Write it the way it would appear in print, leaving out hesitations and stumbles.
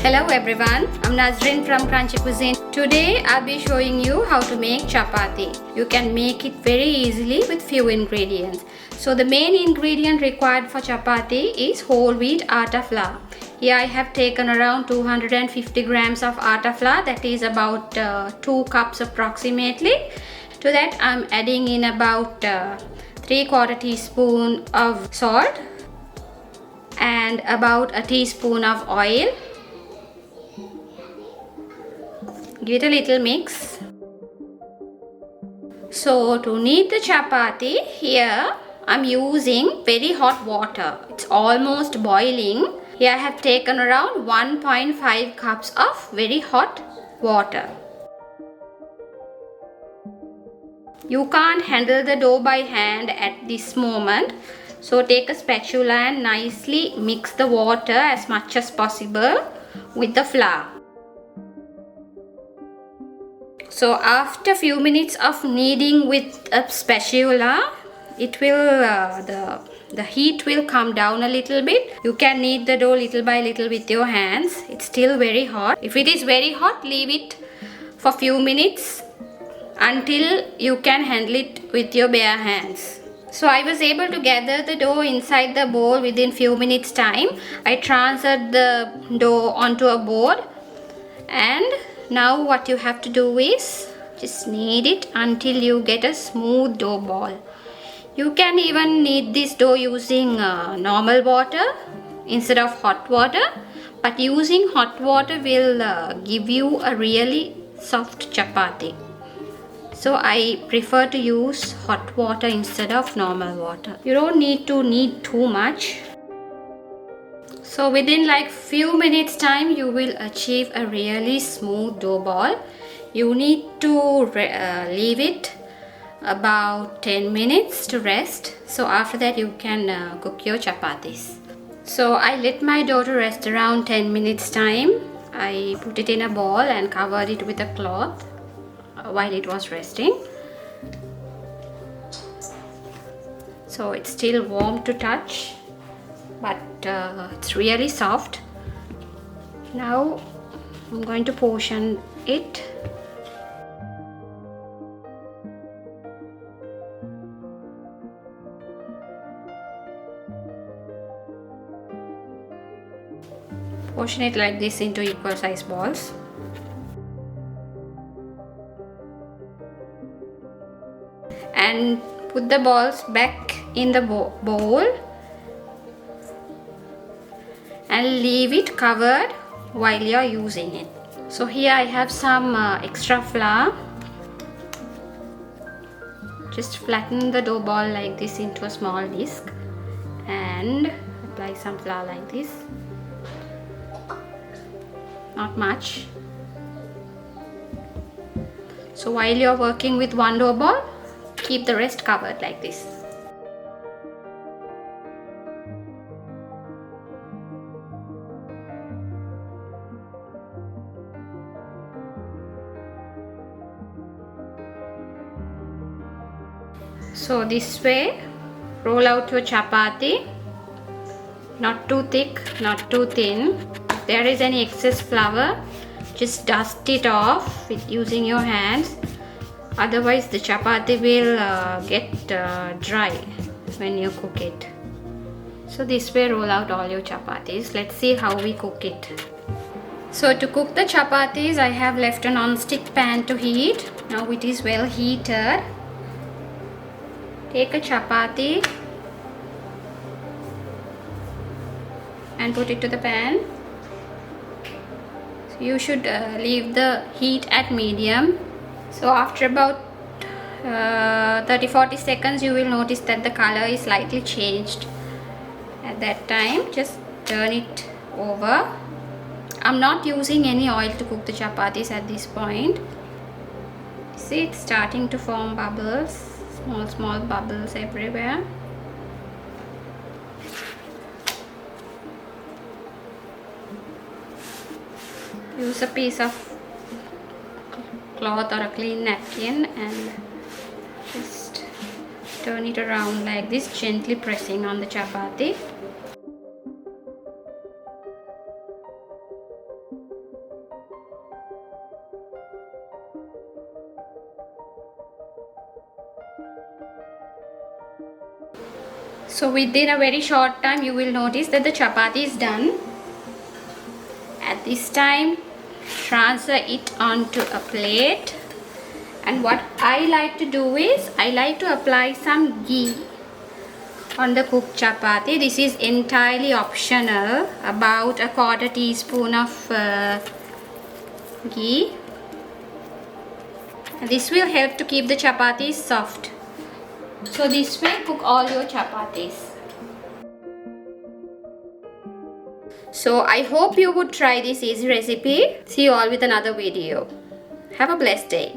Hello everyone, I'm Nazrin from Crunchy Cuisine. Today I'll be showing you how to make chapati. You can make it very easily with few ingredients. So the main ingredient required for chapati is whole wheat atta flour. Here I have taken around 250 grams of atta flour, that is about 2 cups approximately. To that I'm adding in about 3/4 teaspoon of salt and about a teaspoon of oil. Give it a little mix. So to knead the chapati, here I'm using very hot water. It's almost boiling. Here I have taken around 1.5 cups of very hot water. You can't handle the dough by hand at this moment. So take a spatula and nicely mix the water as much as possible with the flour. So after few minutes of kneading with a spatula, it will the heat will come down a little bit. You can knead the dough little by little with your hands. It's still very hot. If it is very hot, leave it for few minutes until you can handle it with your bare hands. So I was able to gather the dough inside the bowl within few minutes time. I transferred the dough onto a board, and now what you have to do is just knead it until you get a smooth dough ball. You can even knead this dough using normal water instead of hot water, but using hot water will give you a really soft chapati. So I prefer to use hot water instead of normal water. You don't need to knead too much. So within like few minutes time you will achieve a really smooth dough ball. You need to leave it about 10 minutes to rest. So after that you can cook your chapatis. So I let my dough to rest around 10 minutes time. I put it in a bowl and covered it with a cloth while it was resting. So it's still warm to touch, but it's really soft. Now I'm going to portion it. Portion it like this into equal size balls. And put the balls back in the bowl and leave it covered while you are using it. So here I have some extra flour. Just flatten the dough ball like this into a small disc and apply some flour like this. Not much. So while you are working with one dough ball, keep the rest covered like this. So this way, roll out your chapati. Not too thick, not too thin. If there is any excess flour, just dust it off with using your hands. Otherwise the chapati will get dry when you cook it. So this way roll out all your chapatis. Let's see how we cook it. So to cook the chapatis, I have left a non-stick pan to heat. Now it is well heated. Take a chapati and put it to the pan. So you should leave the heat at medium. So after about 30-40 seconds you will notice that the color is slightly changed. At that time just turn it over. I'm not using any oil to cook the chapatis at this point. See, it's starting to form bubbles, small bubbles everywhere. Use a piece of cloth or a clean napkin and just turn it around like this, gently pressing on the chapati. So within a very short time you will notice that the chapati is done. At this time, transfer it onto a plate. And what I like to do is, I like to apply some ghee on the cooked chapati. This is entirely optional. About a quarter teaspoon of ghee. This will help to keep the chapatis soft. So this way cook all your chapatis. So I hope you would try this easy recipe. See you all with another video. Have a blessed day.